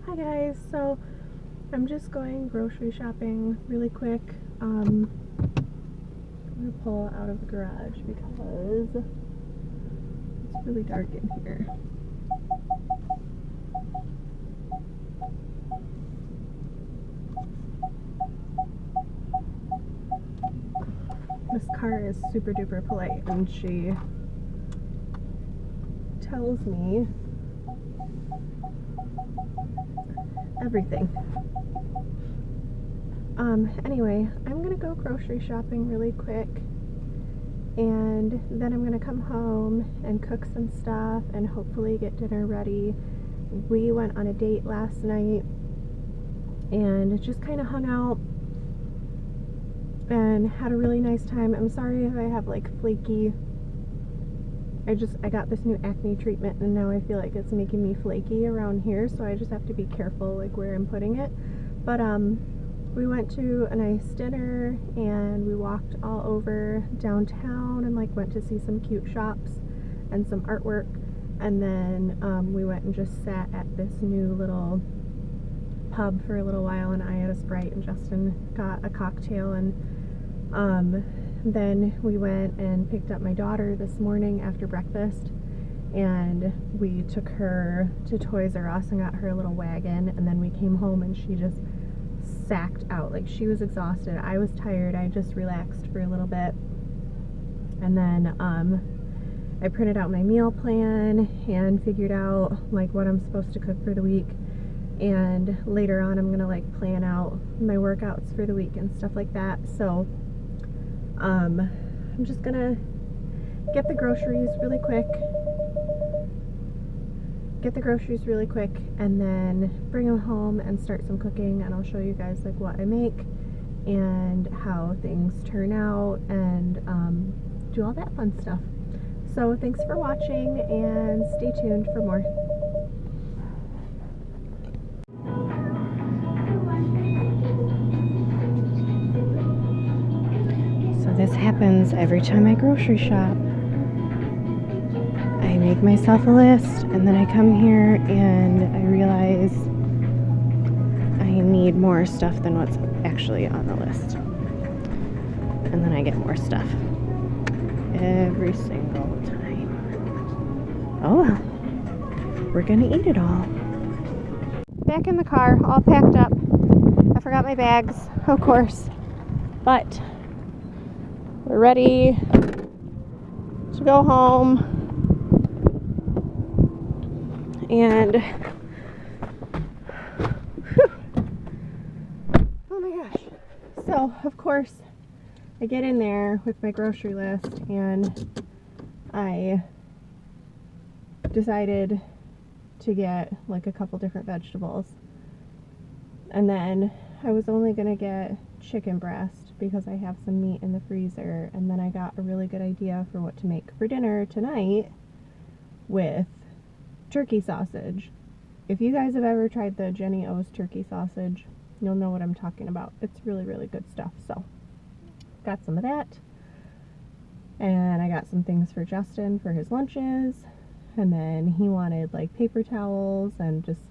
Hi guys, so I'm just going grocery shopping really quick. I'm gonna pull out of the garage because it's really dark in here. This car is super duper polite and she tells me everything. Anyway, I'm gonna go grocery shopping really quick and then I'm gonna come home and cook some stuff and hopefully get dinner ready. We went on a date last night and just kind of hung out and had a really nice time. I'm sorry if I have like flaky, I got this new acne treatment and now I feel like it's making me flaky around here, so I just have to be careful like where I'm putting it. But we went to a nice dinner and we walked all over downtown and like went to see some cute shops and some artwork, and then we went and just sat at this new little pub for a little while, and I had a Sprite and Justin got a cocktail, and then we went and picked up my daughter this morning after breakfast and we took her to Toys R Us and got her a little wagon, and then we came home and she just sacked out. Like, she was exhausted. I was tired. I just relaxed for a little bit, and then I printed out my meal plan and figured out like what I'm supposed to cook for the week, and later on I'm gonna like plan out my workouts for the week and stuff like that. So I'm just gonna get the groceries really quick and then bring them home and start some cooking, and I'll show you guys like what I make and how things turn out and do all that fun stuff. So thanks for watching and stay tuned for more. So this happens every time I grocery shop. I make myself a list and then I come here and I realize I need more stuff than what's actually on the list. And then I get more stuff every single time. Oh well, we're gonna eat it all. Back in the car, all packed up. I forgot my bags, of course, but we're ready to go home. And oh my gosh. So of course I get in there with my grocery list and I decided to get like a couple different vegetables, and then I was only gonna get chicken breast because I have some meat in the freezer, and then I got a really good idea for what to make for dinner tonight with turkey sausage. If you guys have ever tried the Jenny O's turkey sausage, you'll know what I'm talking about. It's really, really good stuff. So got some of that, and I got some things for Justin for his lunches, and then he wanted like paper towels, and just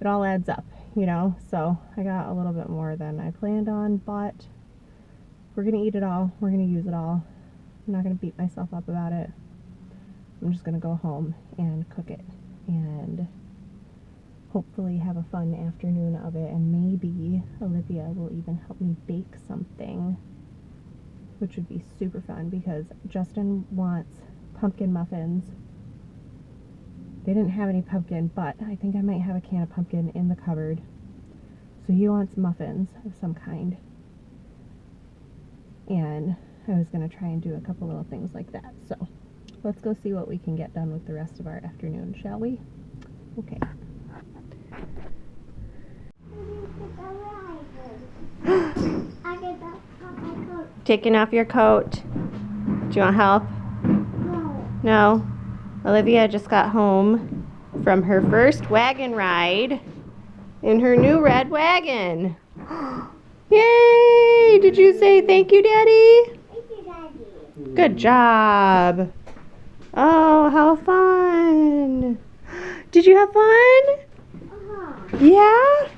it all adds up, you know. So I got a little bit more than I planned on, but we're gonna eat it all, we're gonna use it all. I'm not gonna beat myself up about it. I'm just gonna go home and cook it and hopefully have a fun afternoon of it, and maybe Olivia will even help me bake something, which would be super fun because Justin wants pumpkin muffins. They didn't have any pumpkin, but I think I might have a can of pumpkin in the cupboard. So he wants muffins of some kind, and I was gonna try and do a couple little things like that. So let's go see what we can get done with the rest of our afternoon, shall we? Okay. Taking off your coat. Do you want help? No. Olivia just got home from her first wagon ride in her new red wagon. Yay! Did you say thank you, Daddy? Thank you, Daddy. Good job. Oh, how fun. Did you have fun? Yeah?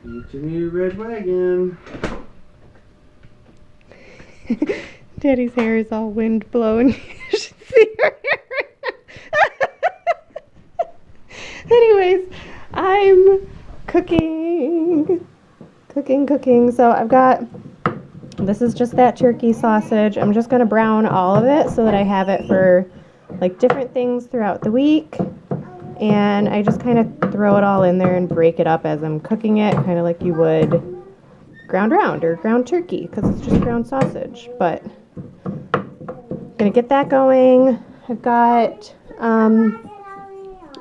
It's your new red wagon. Daddy's hair is all wind blown. You should see her hair. Anyways, I'm cooking. So I've got, this is just that turkey sausage. I'm just going to brown all of it so that I have it for like different things throughout the week. And I just kind of throw it all in there and break it up as I'm cooking it, kind of like you would ground round or ground turkey, because it's just ground sausage. But I'm gonna get that going. I've got I'm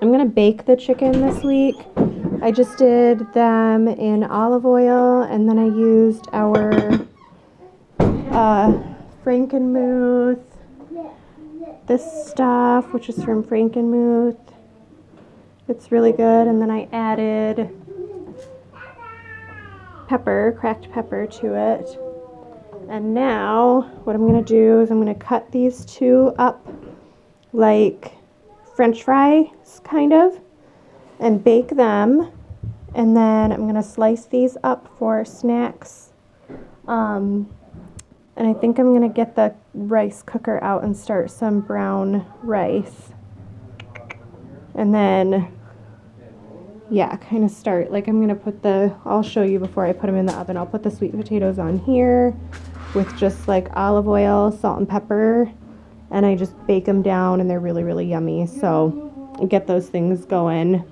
gonna bake the chicken this week. I just did them in olive oil, and then I used our Frankenmuth, this stuff, which is from Frankenmuth. It's really good. And then I added pepper, cracked pepper to it. And now what I'm going to do is I'm going to cut these two up like French fries, kind of, and bake them. And then I'm going to slice these up for snacks. And I think I'm going to get the rice cooker out and start some brown rice. And then, yeah, kind of start, like I'm going to put I'll show you before I put them in the oven. I'll put the sweet potatoes on here with just like olive oil, salt and pepper, and I just bake them down, and they're really, really yummy. So get those things going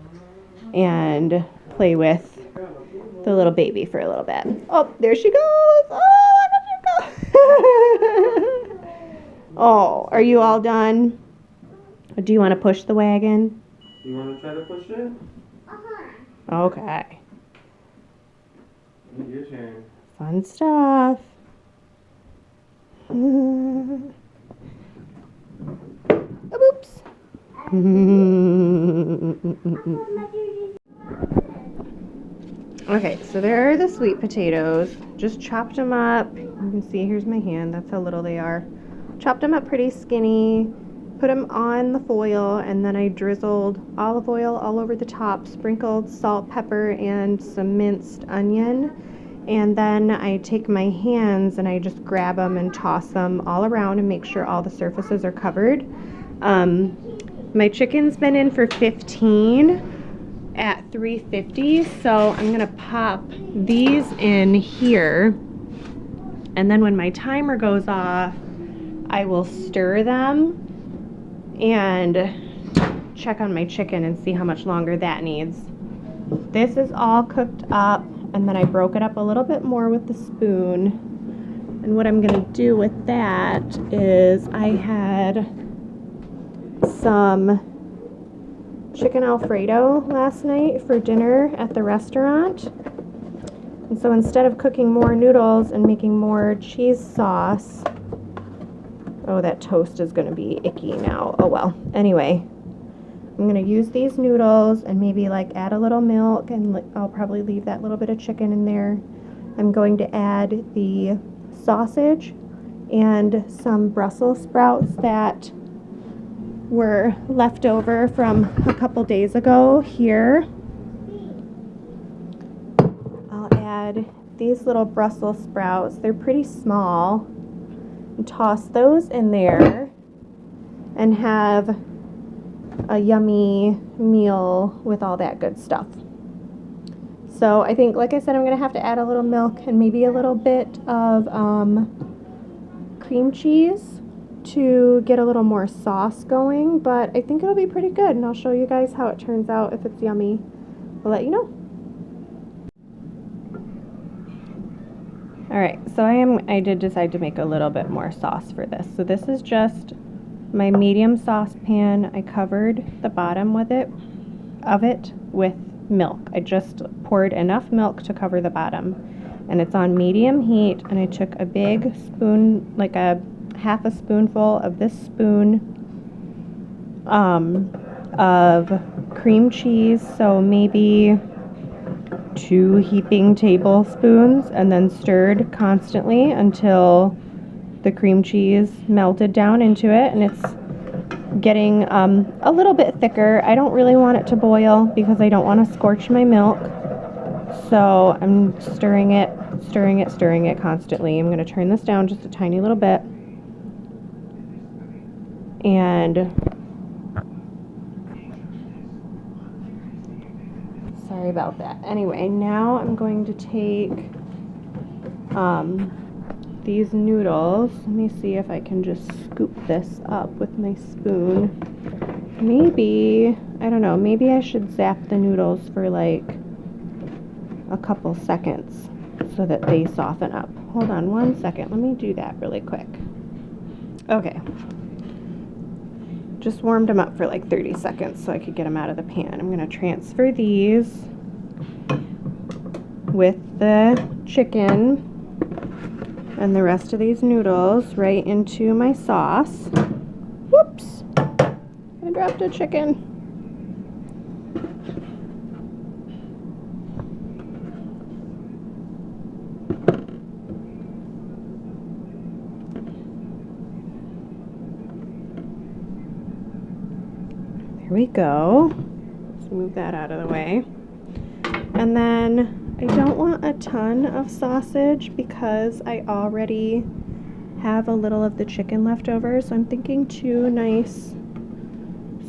and play with the little baby for a little bit. Oh, there she goes. Oh, look at you go. Oh, are you all done? Or do you want to push the wagon? You want to try to push it? Okay. Your turn. Fun stuff. Oops. Okay, so there are the sweet potatoes. Just chopped them up. You can see, here's my hand. That's how little they are. Chopped them up pretty skinny. Put them on the foil, and then I drizzled olive oil all over the top, sprinkled salt, pepper, and some minced onion. And then I take my hands and I just grab them and toss them all around and make sure all the surfaces are covered. My chicken's been in for 15 at 350, so I'm gonna pop these in here, and then when my timer goes off, I will stir them and check on my chicken and see how much longer that needs. This is all cooked up, and then I broke it up a little bit more with the spoon. And what I'm gonna do with that is I had some chicken Alfredo last night for dinner at the restaurant. And so instead of cooking more noodles and making more cheese sauce, oh, that toast is gonna be icky now. Oh well. Anyway, I'm gonna use these noodles and maybe like add a little milk, and I'll probably leave that little bit of chicken in there. I'm going to add the sausage and some Brussels sprouts that were left over from a couple days ago here. I'll add these little Brussels sprouts. They're pretty small. And toss those in there and have a yummy meal with all that good stuff. So I think, like I said, I'm going to have to add a little milk and maybe a little bit of cream cheese to get a little more sauce going, but I think it'll be pretty good, and I'll show you guys how it turns out. If it's yummy, I'll let you know. Alright, so I did decide to make a little bit more sauce for this. So this is just my medium saucepan. I covered the bottom of it with milk. I just poured enough milk to cover the bottom, and it's on medium heat, and I took a big spoon, like a half a spoonful of this spoon of cream cheese, so maybe 2 heaping tablespoons, and then stirred constantly until the cream cheese melted down into it. And it's getting a little bit thicker. I don't really want it to boil because I don't want to scorch my milk. So I'm stirring it constantly. I'm going to turn this down just a tiny little bit. And sorry about that. Anyway, now I'm going to take these noodles. Let me see if I can just scoop this up with my spoon. Maybe, I don't know, maybe I should zap the noodles for like a couple seconds so that they soften up. Hold on 1 second. Let me do that really quick. Okay. Just warmed them up for like 30 seconds so I could get them out of the pan. I'm going to transfer these with the chicken and the rest of these noodles right into my sauce. Whoops! I dropped a chicken. There we go. Let's move that out of the way. And then I don't want a ton of sausage because I already have a little of the chicken left over. So I'm thinking 2 nice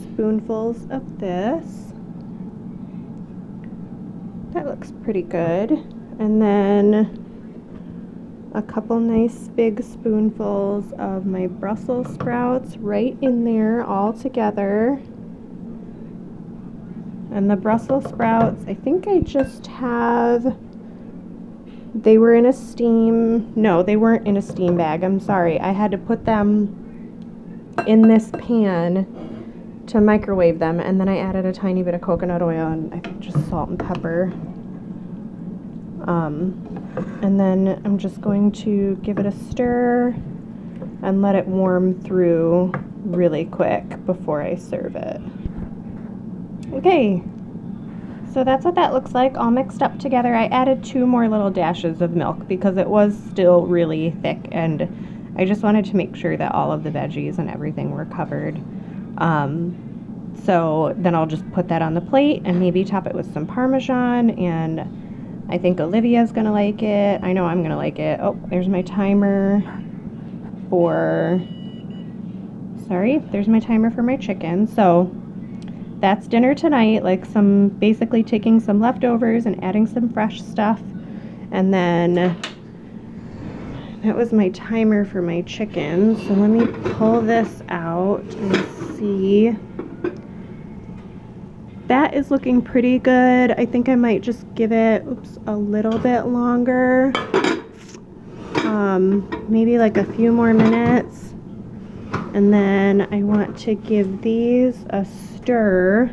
spoonfuls of this. That looks pretty good. And then a couple nice big spoonfuls of my Brussels sprouts right in there all together. And the Brussels sprouts, I think I just have, they were in a steam, no, they weren't in a steam bag, I'm sorry. I had to put them in this pan to microwave them, and then I added a tiny bit of coconut oil and I think just salt and pepper. And then I'm just going to give it a stir and let it warm through really quick before I serve it. Okay, so that's what that looks like, all mixed up together. I added 2 more little dashes of milk because it was still really thick, and I just wanted to make sure that all of the veggies and everything were covered. So then I'll just put that on the plate and maybe top it with some Parmesan, and I think Olivia's gonna like it. I know I'm gonna like it. Oh, there's my timer for, there's my timer for my chicken. So that's dinner tonight, like basically taking some leftovers and adding some fresh stuff. And then that was my timer for my chicken. So let me pull this out and see. That is looking pretty good. I think I might just give it, a little bit longer. Maybe like a few more minutes. And then I want to give these a stir,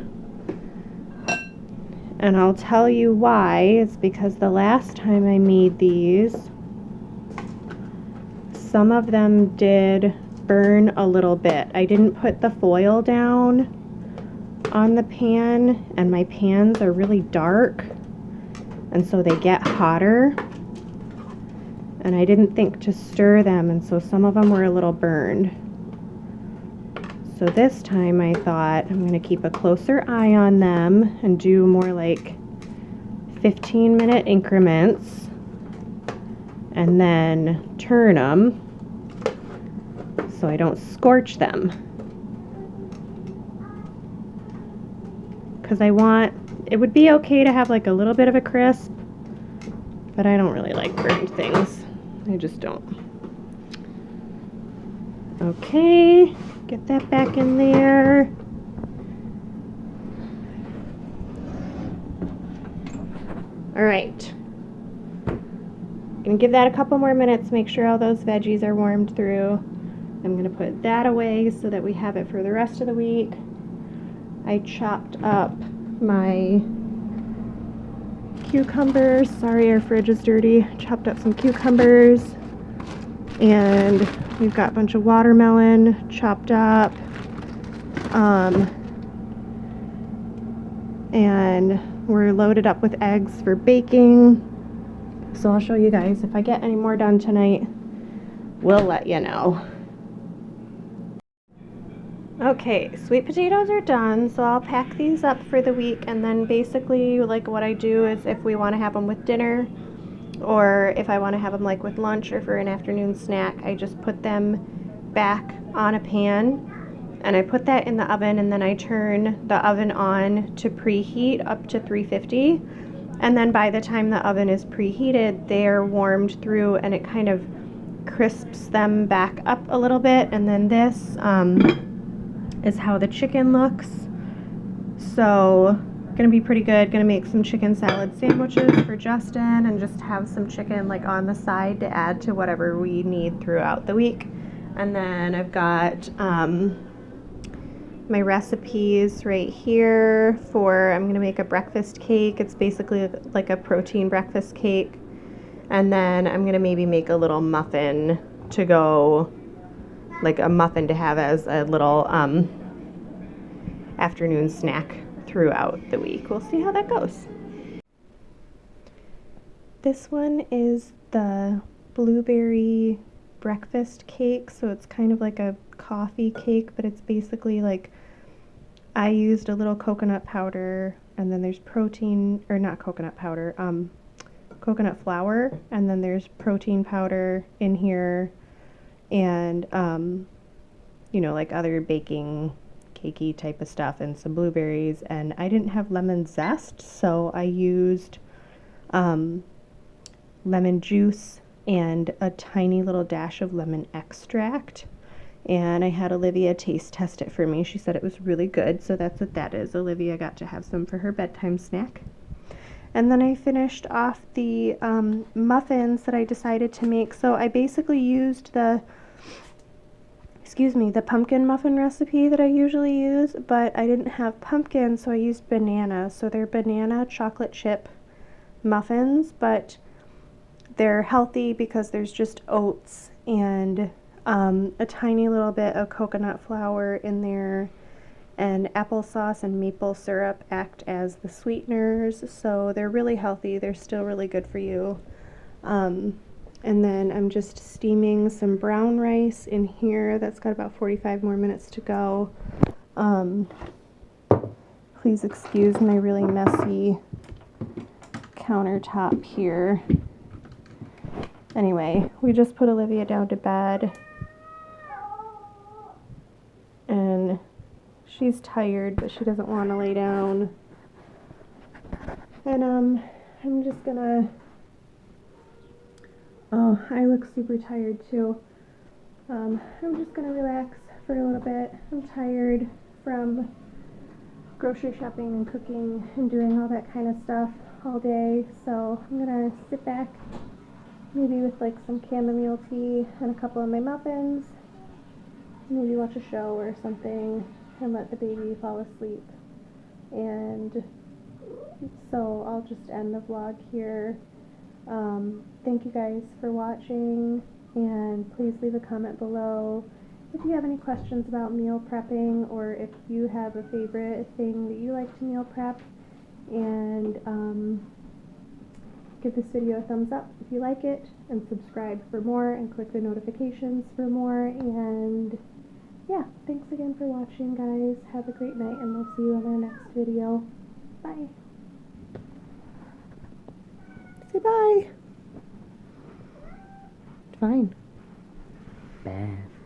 and I'll tell you why. It's because the last time I made these, some of them did burn a little bit. I didn't put the foil down on the pan, and my pans are really dark, and so they get hotter, and I didn't think to stir them, and so some of them were a little burned. So this time I thought I'm going to keep a closer eye on them and do more like 15-minute increments and then turn them so I don't scorch them. Because it would be okay to have like a little bit of a crisp, but I don't really like burned things. I just don't. Okay. Get that back in there. All right. Gonna give that a couple more minutes, make sure all those veggies are warmed through. I'm gonna put that away so that we have it for the rest of the week. I chopped up my cucumbers. Sorry, our fridge is dirty. Chopped up some cucumbers, and we've got a bunch of watermelon chopped up, and we're loaded up with eggs for baking. So I'll show you guys. If I get any more done tonight, we'll let you know. Okay, sweet potatoes are done, so I'll pack these up for the week, and then basically like what I do is if we want to have them with dinner or if I want to have them like with lunch or for an afternoon snack, I just put them back on a pan and I put that in the oven, and then I turn the oven on to preheat up to 350, and then by the time the oven is preheated, they're warmed through and it kind of crisps them back up a little bit. And then this is how the chicken looks. So gonna be pretty good. Gonna make some chicken salad sandwiches for Justin and just have some chicken like on the side to add to whatever we need throughout the week. And then I've got my recipes right here for, I'm gonna make a breakfast cake. It's basically like a protein breakfast cake. And then I'm gonna maybe make a little muffin to go, like a muffin to have as a little afternoon snack throughout the week. We'll see how that goes. This one is the blueberry breakfast cake. So it's kind of like a coffee cake, but it's basically like I used a little coconut powder, and then there's protein, or not coconut powder, coconut flour, and then there's protein powder in here, and you know, like other baking cakey type of stuff, and some blueberries. And I didn't have lemon zest, so I used lemon juice and a tiny little dash of lemon extract. And I had Olivia taste test it for me. She said it was really good, so that's what that is. Olivia got to have some for her bedtime snack. And then I finished off the muffins that I decided to make. So I basically used the pumpkin muffin recipe that I usually use, but I didn't have pumpkin, so I used banana. So they're banana chocolate chip muffins, but they're healthy because there's just oats and a tiny little bit of coconut flour in there, and applesauce and maple syrup act as the sweeteners. So they're really healthy. They're still really good for you. And then I'm just steaming some brown rice in here. That's got about 45 more minutes to go. Please excuse my really messy countertop here. Anyway, we just put Olivia down to bed, and she's tired, but she doesn't want to lay down. And I'm just gonna, oh, I look super tired too. I'm just gonna relax for a little bit. I'm tired from grocery shopping and cooking and doing all that kind of stuff all day, so I'm gonna sit back, maybe with like some chamomile tea and a couple of my muffins, maybe watch a show or something, and let the baby fall asleep. And so I'll just end the vlog here. Thank you guys for watching, and please leave a comment below if you have any questions about meal prepping, or if you have a favorite thing that you like to meal prep. And give this video a thumbs up if you like it, and subscribe for more, and click the notifications for more. And yeah, thanks again for watching, guys. Have a great night, and we'll see you in our next video. Bye. Say bye. Fine. Bad.